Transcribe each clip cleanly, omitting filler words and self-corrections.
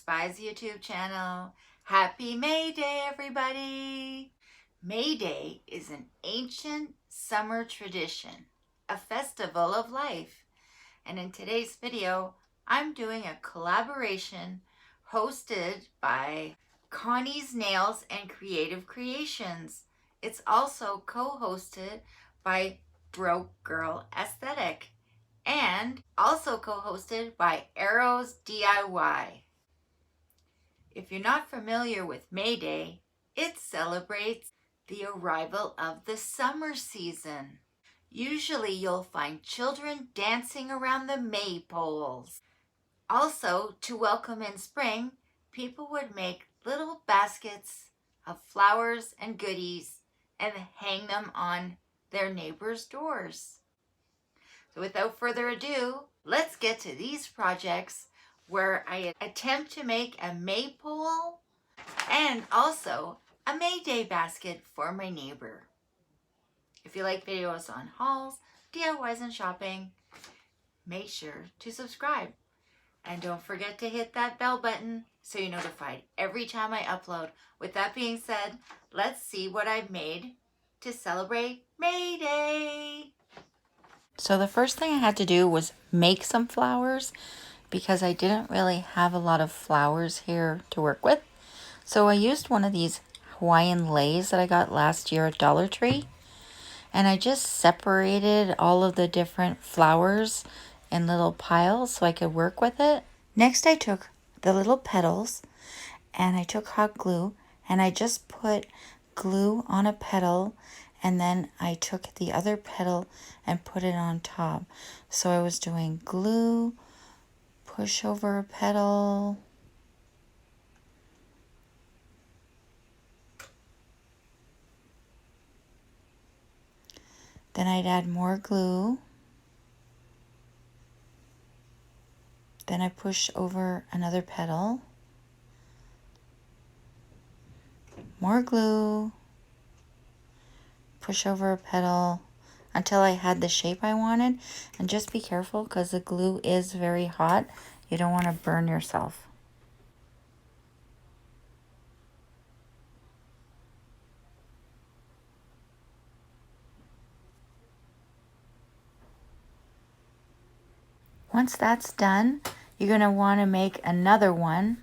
Spies YouTube channel. Happy Mayday, everybody! Mayday is an ancient summer tradition, a festival of life. And in today's video, I'm doing a collaboration hosted by Connie's Nails and Creative Creations. It's also co-hosted by Broke Girl Aesthetic and also co-hosted by Arrows DIY. If you're not familiar with Mayday, it celebrates the arrival of the summer season. Usually you'll find children dancing around the maypoles. Also, to welcome in spring, people would make little baskets of flowers and goodies and hang them on their neighbors' doors. So without further ado, let's get to these projects where I attempt to make a maypole and also a Mayday basket for my neighbor. If you like videos on hauls, DIYs, and shopping, make sure to subscribe. And don't forget to hit that bell button so you're notified every time I upload. With that being said, let's see what I've made to celebrate Mayday. So the first thing I had to do was make some flowers because I didn't really have a lot of flowers here to work with. So I used one of these Hawaiian leis that I got last year at Dollar Tree. And I just separated all of the different flowers in little piles so I could work with it. Next I took the little petals and I took hot glue and I just put glue on a petal, and then I took the other petal and put it on top. So I was doing glue, push over a petal, then I'd add more glue, then I push over another petal, more glue, push over a petal until I had the shape I wanted. And just be careful because the glue is very hot. You don't want to burn yourself. Once that's done, you're going to want to make another one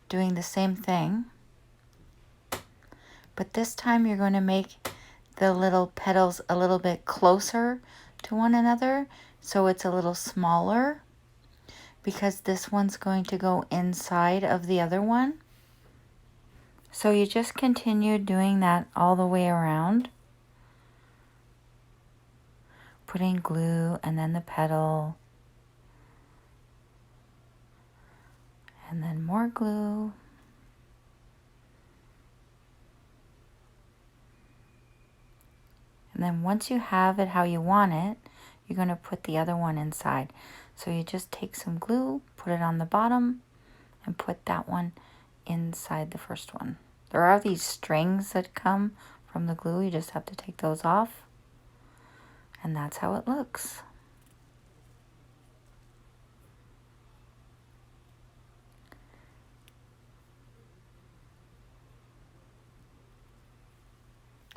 doing the same thing. But this time you're going to make the little petals a little bit closer to one another so it's a little smaller, because this one's going to go inside of the other one. So you just continue doing that all the way around, putting glue and then the petal and then more glue. And then once you have it how you want it, you're going to put the other one inside. So you just take some glue, put it on the bottom, and put that one inside the first one. There are these strings that come from the glue. You just have to take those off. And that's how it looks.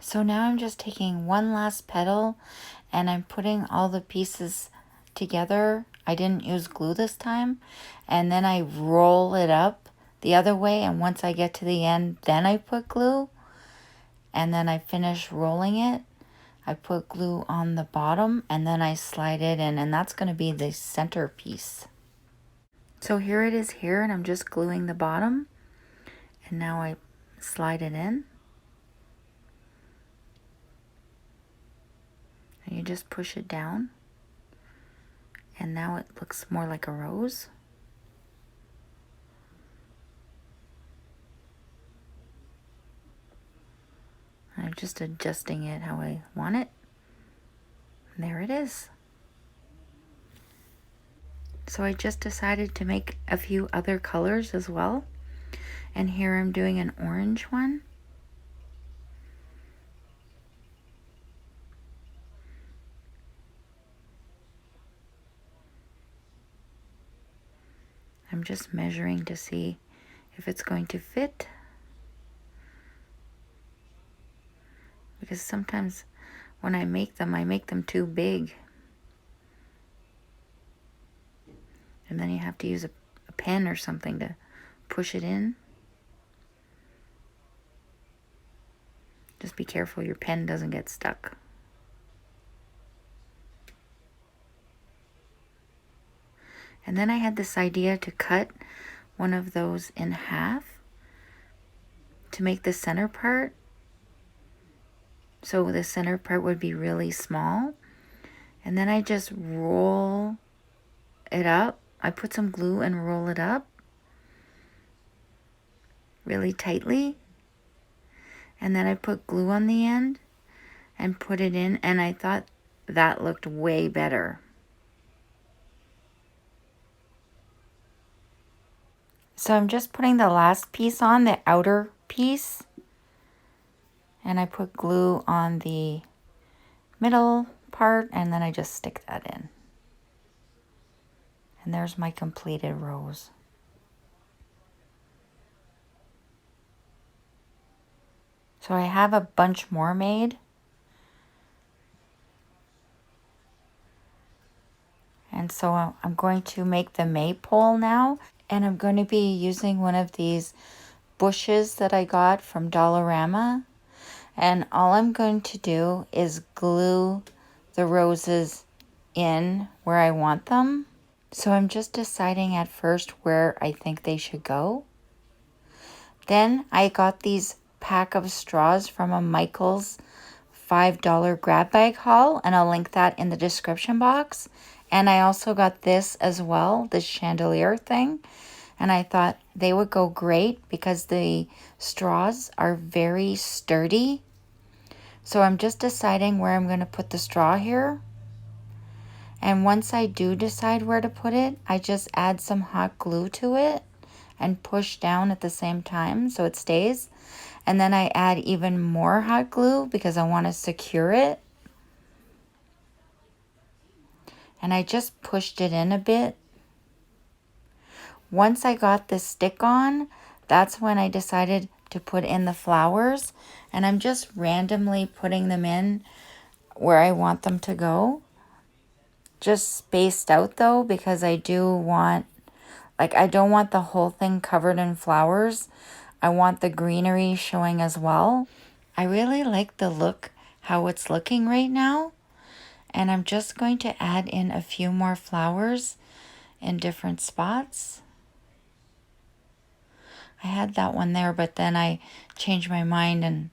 So now I'm just taking one last petal and I'm putting all the pieces together. I didn't use glue this time. And then I roll it up the other way, and once I get to the end, then I put glue. And then I finish rolling it. I put glue on the bottom and then I slide it in, and that's going to be the center piece. So here it is here, and I'm just gluing the bottom, and now I slide it in. And you just push it down, and now it looks more like a rose. I'm just adjusting it how I want it. And there it is. So I just decided to make a few other colors as well. And here I'm doing an orange one. I'm just measuring to see if it's going to fit. Because sometimes when I make them too big. And then you have to use a pen or something to push it in. Just be careful your pen doesn't get stuck. And then I had this idea to cut one of those in half to make the center part. So the center part would be really small. And then I just roll it up. I put some glue and roll it up really tightly. And then I put glue on the end and put it in, and I thought that looked way better. So I'm just putting the last piece on, the outer piece, and I put glue on the middle part, and then I just stick that in. And there's my completed rose. So I have a bunch more made. And so I'm going to make the maypole now. And I'm going to be using one of these bushes that I got from Dollarama. And all I'm going to do is glue the roses in where I want them. So I'm just deciding at first where I think they should go. Then I got these pack of straws from a Michael's $5 grab bag haul, and I'll link that in the description box. And I also got this as well, this chandelier thing. And I thought they would go great because the straws are very sturdy. So I'm just deciding where I'm going to put the straw here. And once I do decide where to put it, I just add some hot glue to it and push down at the same time so it stays. And then I add even more hot glue because I want to secure it. And I just pushed it in a bit. Once I got the stick on, that's when I decided to put in the flowers. And I'm just randomly putting them in where I want them to go. Just spaced out though, because I do want, I don't want the whole thing covered in flowers. I want the greenery showing as well. I really like the look, how it's looking right now. And I'm just going to add in a few more flowers in different spots. I had that one there, but then I changed my mind and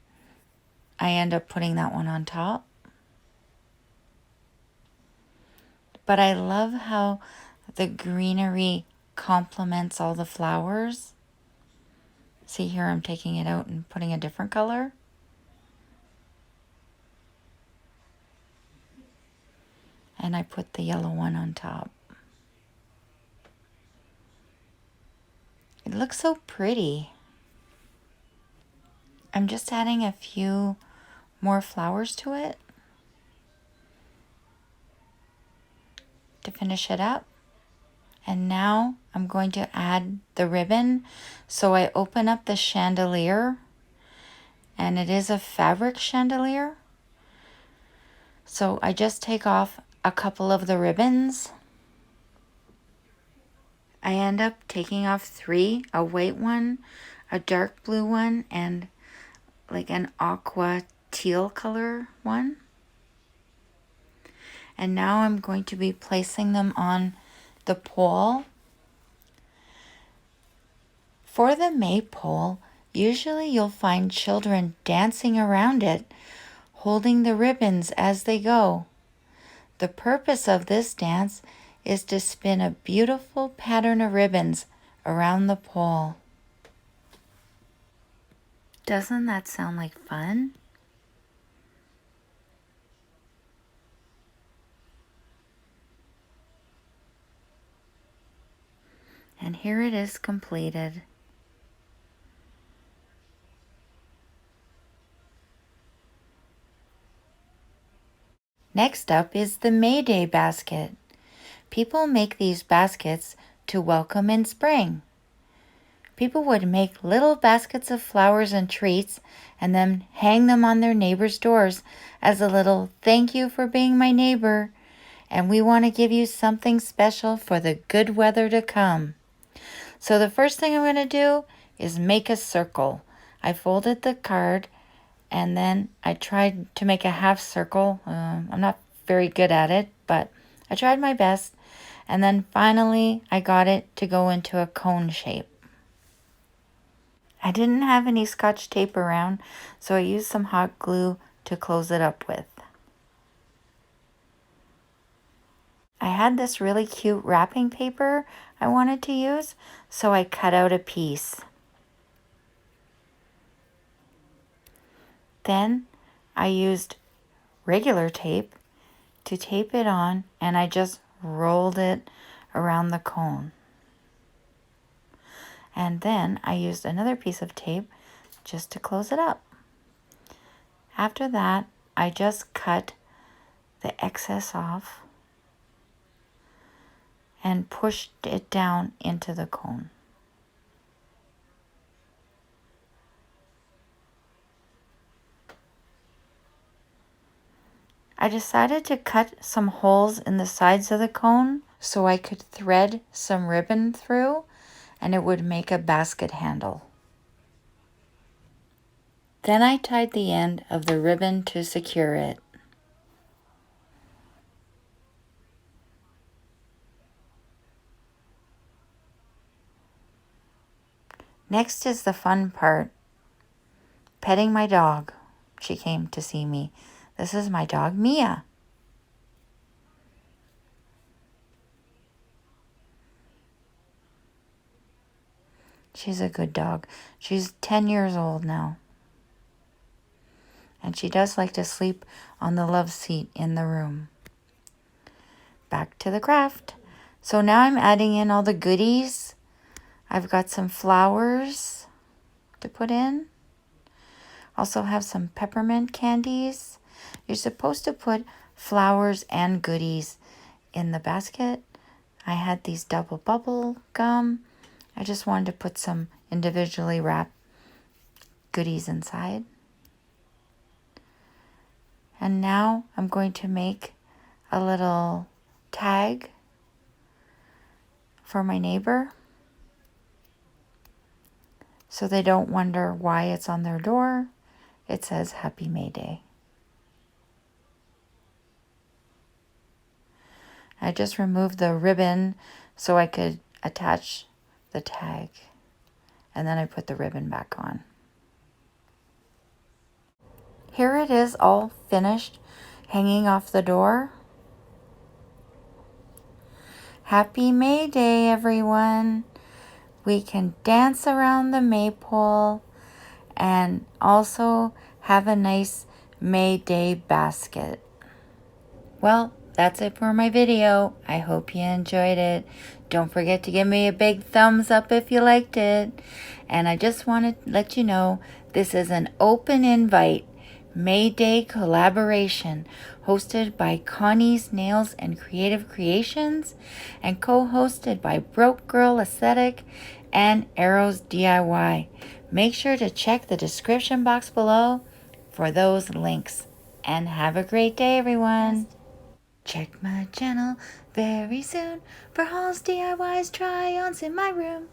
I end up putting that one on top. But I love how the greenery complements all the flowers. See here, I'm taking it out and putting a different color. And I put the yellow one on top. It looks so pretty. I'm just adding a few more flowers to it to finish it up. And now I'm going to add the ribbon. So I open up the chandelier, and it is a fabric chandelier. So I just take off a couple of the ribbons. I end up taking off 3, a white one, a dark blue one, and like an aqua teal color one. And now I'm going to be placing them on the pole. For the maypole, usually you'll find children dancing around it, holding the ribbons as they go. The purpose of this dance is to spin a beautiful pattern of ribbons around the pole. Doesn't that sound like fun? And here it is completed. Next up is the Mayday basket. People make these baskets to welcome in spring. People would make little baskets of flowers and treats and then hang them on their neighbors' doors as a little thank you for being my neighbor, and we want to give you something special for the good weather to come. So the first thing I'm going to do is make a circle. I folded the card and then I tried to make a half circle. I'm not very good at it, but I tried my best. And then finally I got it to go into a cone shape. I didn't have any Scotch tape around, so I used some hot glue to close it up with. I had this really cute wrapping paper I wanted to use, so I cut out a piece. Then I used regular tape to tape it on, and I just rolled it around the cone. And then I used another piece of tape just to close it up. After that, I just cut the excess off and pushed it down into the cone. I decided to cut some holes in the sides of the cone so I could thread some ribbon through and it would make a basket handle. Then I tied the end of the ribbon to secure it. Next is the fun part, petting my dog. She came to see me. This is my dog, Mia. She's a good dog. She's 10 years old now. And she does like to sleep on the love seat in the room. Back to the craft. So now I'm adding in all the goodies. I've got some flowers to put in. Also have some peppermint candies. You're supposed to put flowers and goodies in the basket. I had these double bubble gum. I just wanted to put some individually wrapped goodies inside. And now I'm going to make a little tag for my neighbor so they don't wonder why it's on their door. It says Happy Mayday. I just removed the ribbon so I could attach the tag, and then I put the ribbon back on. Here it is all finished, hanging off the door. Happy May Day, everyone. We can dance around the maypole and also have a nice May Day basket. Well, that's it for my video. I hope you enjoyed it. Don't forget to give me a big thumbs up if you liked it. And I just want to let you know this is an open invite Mayday collaboration hosted by Connie's Nails and Creative Creations and co-hosted by Broke Girl Aesthetic and Arrows DIY. Make sure to check the description box below for those links. And have a great day, everyone. Check my channel very soon for hauls, DIYs, try-ons in my room.